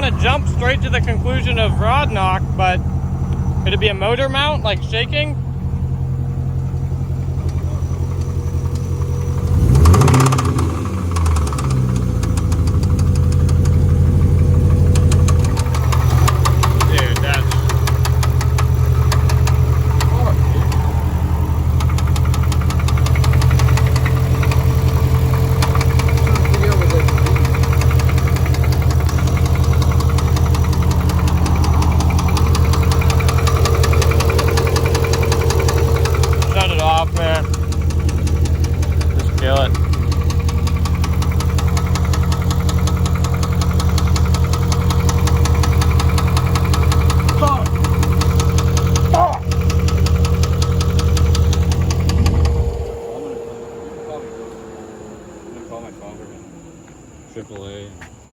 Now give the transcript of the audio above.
want to jump straight to the conclusion of rod knock, but could it be a motor mount, like shaking? Dude, that's... Shut it off, man. Just kill it. Call my father. AAA.